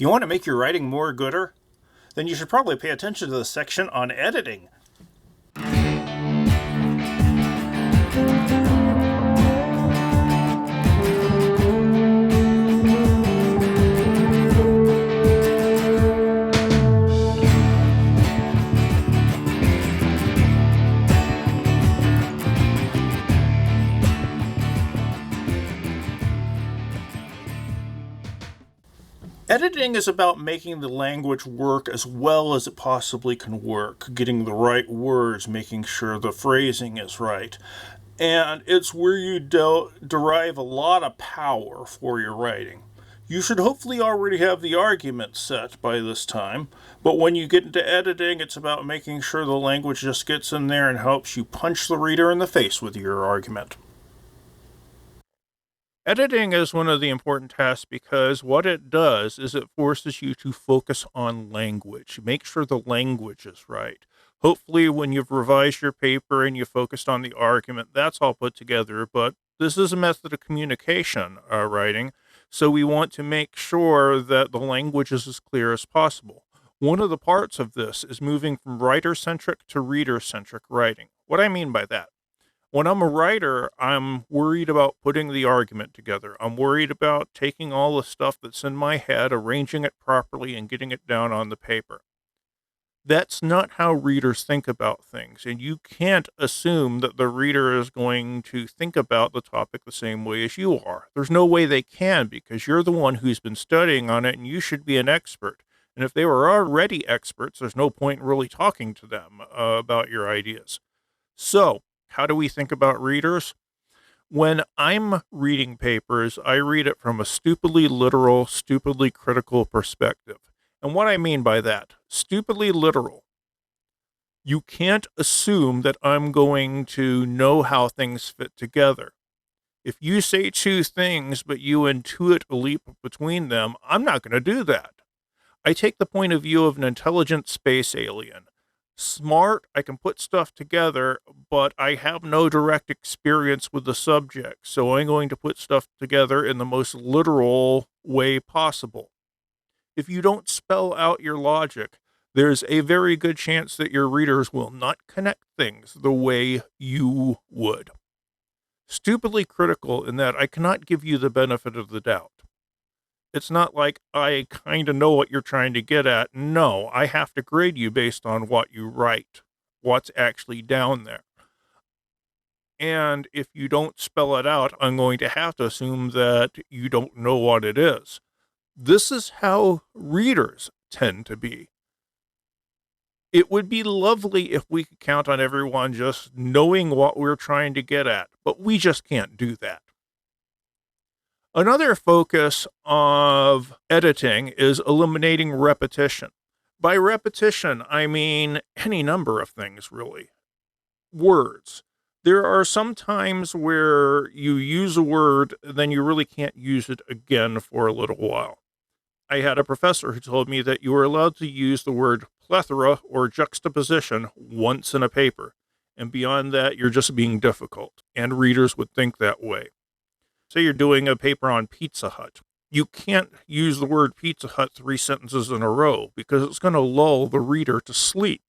You want to make your writing more gooder? Then you should probably pay attention to the section on editing. Editing is about making the language work as well as it possibly can work, getting the right words, making sure the phrasing is right. And it's where you derive a lot of power for your writing. You should hopefully already have the argument set by this time, but when you get into editing, it's about making sure the language just gets in there and helps you punch the reader in the face with your argument. Editing is one of the important tasks because what it does is it forces you to focus on language. Make sure the language is right. Hopefully, when you've revised your paper and you focused on the argument, that's all put together. But this is a method of communication, writing. So we want to make sure that the language is as clear as possible. One of the parts of this is moving from writer-centric to reader-centric writing. What I mean by that? When I'm a writer, I'm worried about putting the argument together. I'm worried about taking all the stuff that's in my head, arranging it properly, and getting it down on the paper. That's not how readers think about things, and you can't assume that the reader is going to think about the topic the same way as you are. There's no way they can, because you're the one who's been studying on it, and you should be an expert. And if they were already experts, there's no point in really talking to them about your ideas. So, how do we think about readers? When I'm reading papers, I read it from a stupidly literal, stupidly critical perspective. And what I mean by that, stupidly literal, you can't assume that I'm going to know how things fit together. If you say two things, but you intuit a leap between them, I'm not going to do that. I take the point of view of an intelligent space alien. Smart, I can put stuff together, but I have no direct experience with the subject, so I'm going to put stuff together in the most literal way possible. If you don't spell out your logic, there's a very good chance that your readers will not connect things the way you would. Stupidly critical in that I cannot give you the benefit of the doubt. It's not like I kind of know what you're trying to get at. No, I have to grade you based on what you write, what's actually down there. And if you don't spell it out, I'm going to have to assume that you don't know what it is. This is how readers tend to be. It would be lovely if we could count on everyone just knowing what we're trying to get at, but we just can't do that. Another focus of editing is eliminating repetition. By repetition, I mean any number of things, really. Words. There are some times where you use a word, then you really can't use it again for a little while. I had a professor who told me that you were allowed to use the word plethora or juxtaposition once in a paper, and beyond that, you're just being difficult, and readers would think that way. Say you're doing a paper on Pizza Hut. You can't use the word Pizza Hut 3 sentences in a row because it's going to lull the reader to sleep.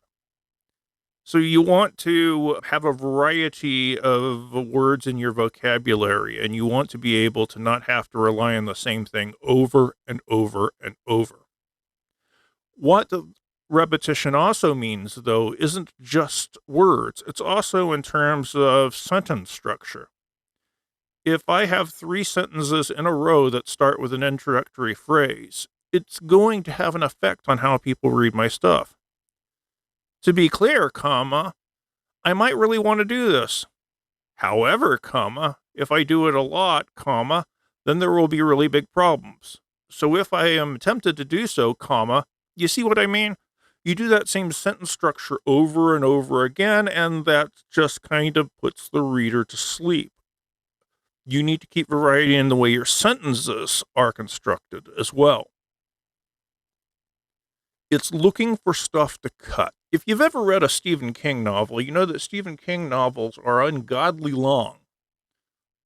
So you want to have a variety of words in your vocabulary, and you want to be able to not have to rely on the same thing over and over and over. What the repetition also means, though, isn't just words. It's also in terms of sentence structure. If I have 3 sentences in a row that start with an introductory phrase, it's going to have an effect on how people read my stuff. To be clear, comma, I might really want to do this. However, comma, if I do it a lot, comma, then there will be really big problems. So if I am tempted to do so, comma, you see what I mean? You do that same sentence structure over and over again, and that just kind of puts the reader to sleep. You need to keep variety in the way your sentences are constructed as well. It's looking for stuff to cut. If you've ever read a Stephen King novel, you know that Stephen King novels are ungodly long.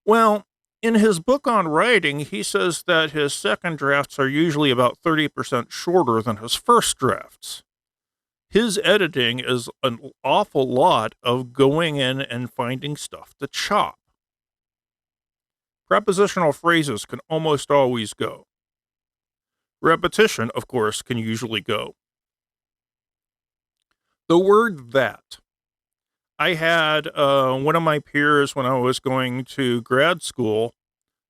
Well, In his book on writing, he says that his second drafts are usually about 30% shorter than his first drafts. His editing is an awful lot of going in and finding stuff to chop. Prepositional phrases can almost always go. Repetition, of course, can usually go. The word that. I had one of my peers when I was going to grad school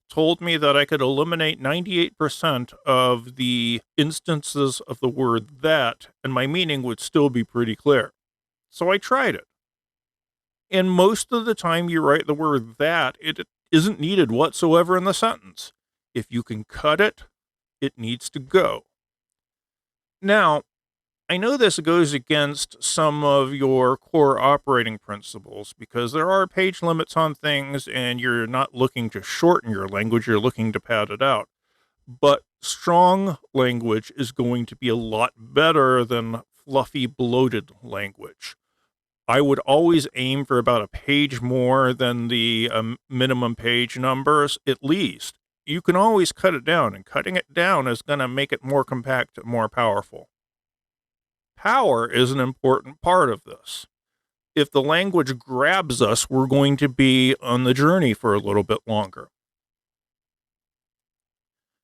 told me that I could eliminate 98% of the instances of the word that, and my meaning would still be pretty clear. So I tried it. And most of the time you write the word that, it isn't needed whatsoever in the sentence. If you can cut it, it needs to go. Now, I know this goes against some of your core operating principles because there are page limits on things and you're not looking to shorten your language, you're looking to pad it out. But strong language is going to be a lot better than fluffy, bloated language. I would always aim for about a page more than the minimum page numbers, at least. You can always cut it down, and cutting it down is going to make it more compact and more powerful. Power is an important part of this. If the language grabs us, we're going to be on the journey for a little bit longer.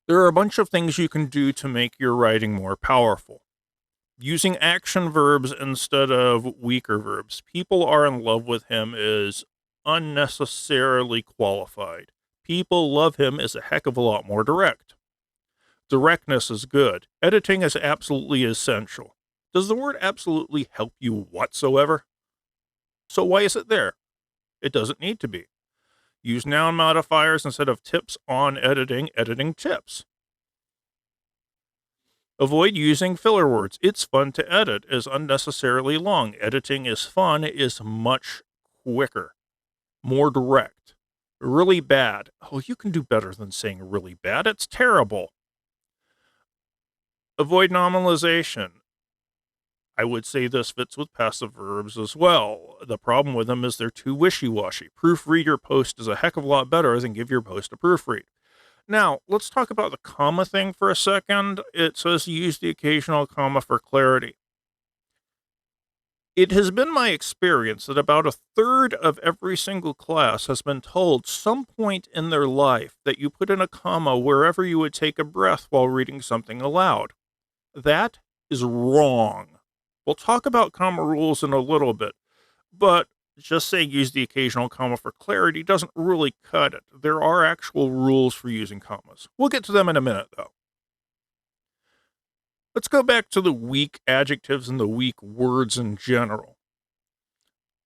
There are a bunch of things you can do to make your writing more powerful. Using action verbs instead of weaker verbs. People are in love with him is unnecessarily qualified. People love him is a heck of a lot more direct. Directness is good. Editing is absolutely essential. Does the word absolutely help you whatsoever? So why is it there? It doesn't need to be. Use noun modifiers instead of tips on editing, editing tips. Avoid using filler words. It's fun to edit is unnecessarily long. Editing is fun is much quicker, more direct. Really bad. Oh, you can do better than saying really bad. It's terrible. Avoid nominalization. I would say this fits with passive verbs as well. The problem with them is they're too wishy-washy. Proofread your post is a heck of a lot better than give your post a proofread. Now, let's talk about the comma thing for a second. It says use the occasional comma for clarity. It has been my experience that about a third of every single class has been told some point in their life that you put in a comma wherever you would take a breath while reading something aloud. That is wrong. We'll talk about comma rules in a little bit, but just saying use the occasional comma for clarity doesn't really cut it. There are actual rules for using commas. We'll get to them in a minute, though. Let's go back to the weak adjectives and the weak words in general.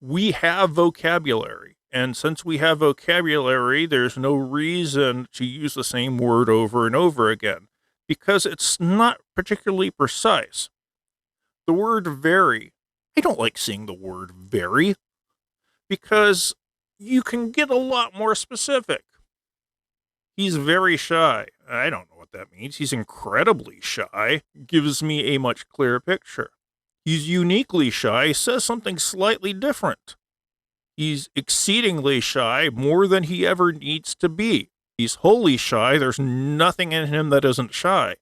We have vocabulary, and since we have vocabulary, there's no reason to use the same word over and over again, because it's not particularly precise. The word very. I don't like saying the word very, because you can get a lot more specific. He's very shy. I don't know what that means. He's incredibly shy. Gives me a much clearer picture. He's uniquely shy. Says something slightly different. He's exceedingly shy, more than he ever needs to be. He's wholly shy. There's nothing in him that isn't shy.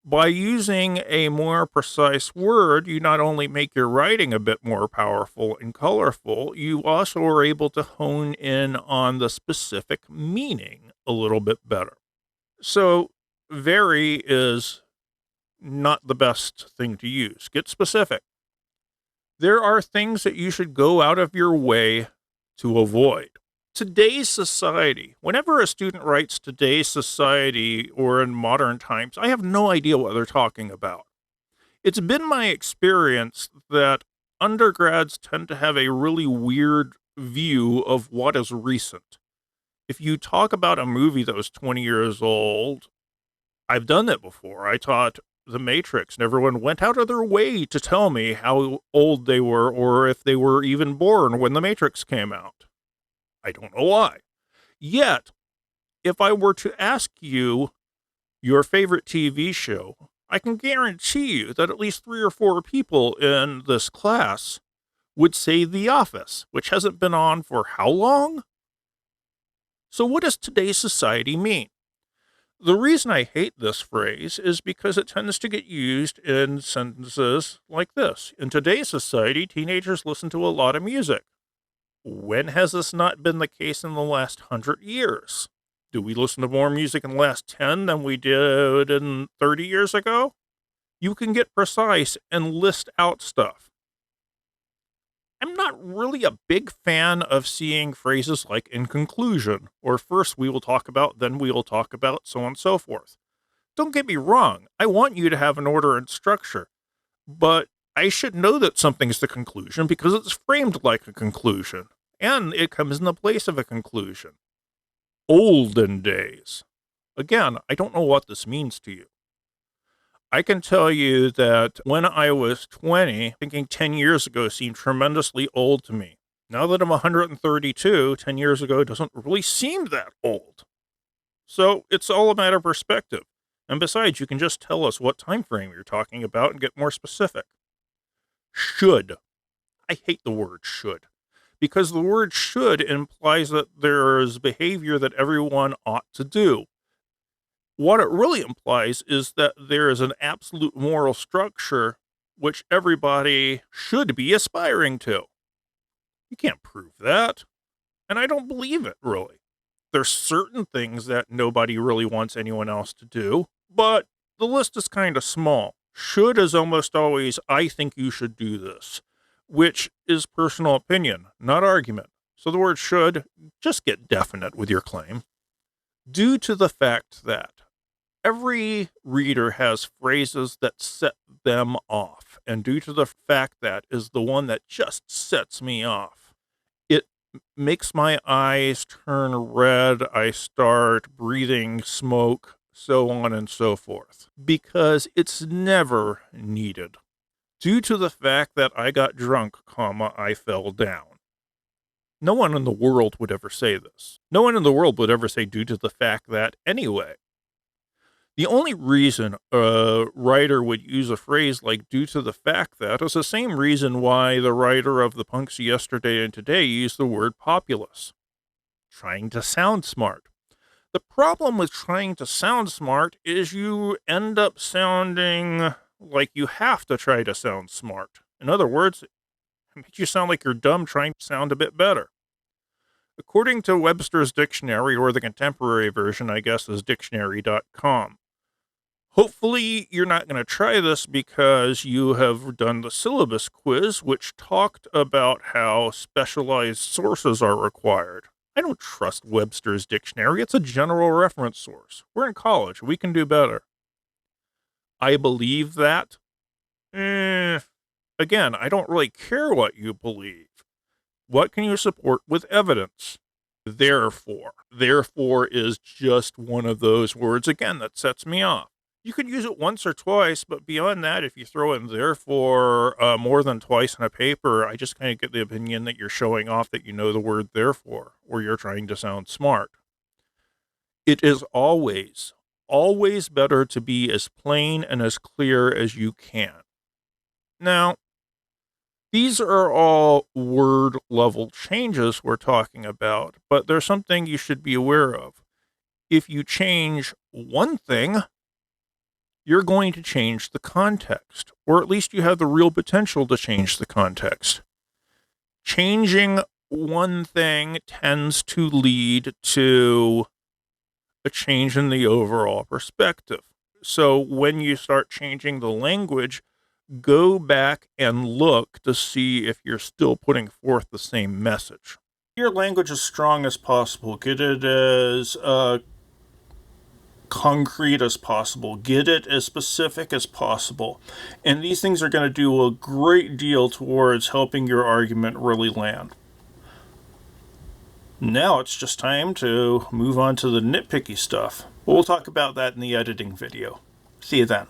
By using a more precise word, you not only make your writing a bit more powerful and colorful, you also are able to hone in on the specific meaning a little bit better. So, very is not the best thing to use. Get specific. There are things that you should go out of your way to avoid. Today's society, whenever a student writes today's society or in modern times, I have no idea what they're talking about. It's been my experience that undergrads tend to have a really weird view of what is recent. If you talk about a movie that was 20 years old, I've done that before. I taught The Matrix, and everyone went out of their way to tell me how old they were or if they were even born when The Matrix came out. I don't know why. Yet, if I were to ask you your favorite TV show, I can guarantee you that at least 3 or 4 people in this class would say The Office, which hasn't been on for how long? So what does today's society mean? The reason I hate this phrase is because it tends to get used in sentences like this. In today's society, teenagers listen to a lot of music. When has this not been the case in the last 100 years? Do we listen to more music in the last 10 than we did in 30 years ago? You can get precise and list out stuff. I'm not really a big fan of seeing phrases like in conclusion, or first we will talk about, then we will talk about, so on and so forth. Don't get me wrong, I want you to have an order and structure, but I should know that something's the conclusion because it's framed like a conclusion, and it comes in the place of a conclusion. Olden days. Again, I don't know what this means to you. I can tell you that when I was 20, thinking 10 years ago seemed tremendously old to me. Now that I'm 132, 10 years ago doesn't really seem that old. So it's all a matter of perspective. And besides, you can just tell us what time frame you're talking about and get more specific. Should. I hate the word should. Because the word should implies that there is behavior that everyone ought to do. What it really implies is that there is an absolute moral structure which everybody should be aspiring to. You can't prove that. And I don't believe it, really. There's certain things that nobody really wants anyone else to do, but the list is kind of small. Should is almost always, I think you should do this, which is personal opinion, not argument. So the word should, just get definite with your claim. Due to the fact that every reader has phrases that set them off, and due to the fact that is the one that just sets me off, it makes my eyes turn red, I start breathing smoke, so on and so forth, because it's never needed. Due to the fact that I got drunk, I fell down. No one in the world would ever say this. No one in the world would ever say due to the fact that anyway. The only reason a writer would use a phrase like due to the fact that is the same reason why the writer of The Punks Yesterday and Today used the word populace. Trying to sound smart. The problem with trying to sound smart is you end up sounding like you have to try to sound smart. In other words, it makes you sound like you're dumb trying to sound a bit better. According to Webster's Dictionary, or the contemporary version, I guess, is dictionary.com. Hopefully, you're not going to try this because you have done the syllabus quiz, which talked about how specialized sources are required. I don't trust Webster's Dictionary. It's a general reference source. We're in college. We can do better. I believe that. Again, I don't really care what you believe. What can you support with evidence? Therefore. Therefore is just one of those words, again, that sets me off. You could use it once or twice, but beyond that, if you throw in therefore more than twice in a paper, I just kind of get the opinion that you're showing off that you know the word therefore, or you're trying to sound smart. It is always better to be as plain and as clear as you can. Now, these are all word level changes we're talking about, but there's something you should be aware of. If you change one thing, you're going to change the context, or at least you have the real potential to change the context. Changing one thing tends to lead to a change in the overall perspective. So when you start changing the language, go back and look to see if you're still putting forth the same message. Your language as strong as possible. Get it as concrete as possible. Get it as specific as possible. And these things are going to do a great deal towards helping your argument really land. Now it's just time to move on to the nitpicky stuff. We'll talk about that in the editing video. See you then.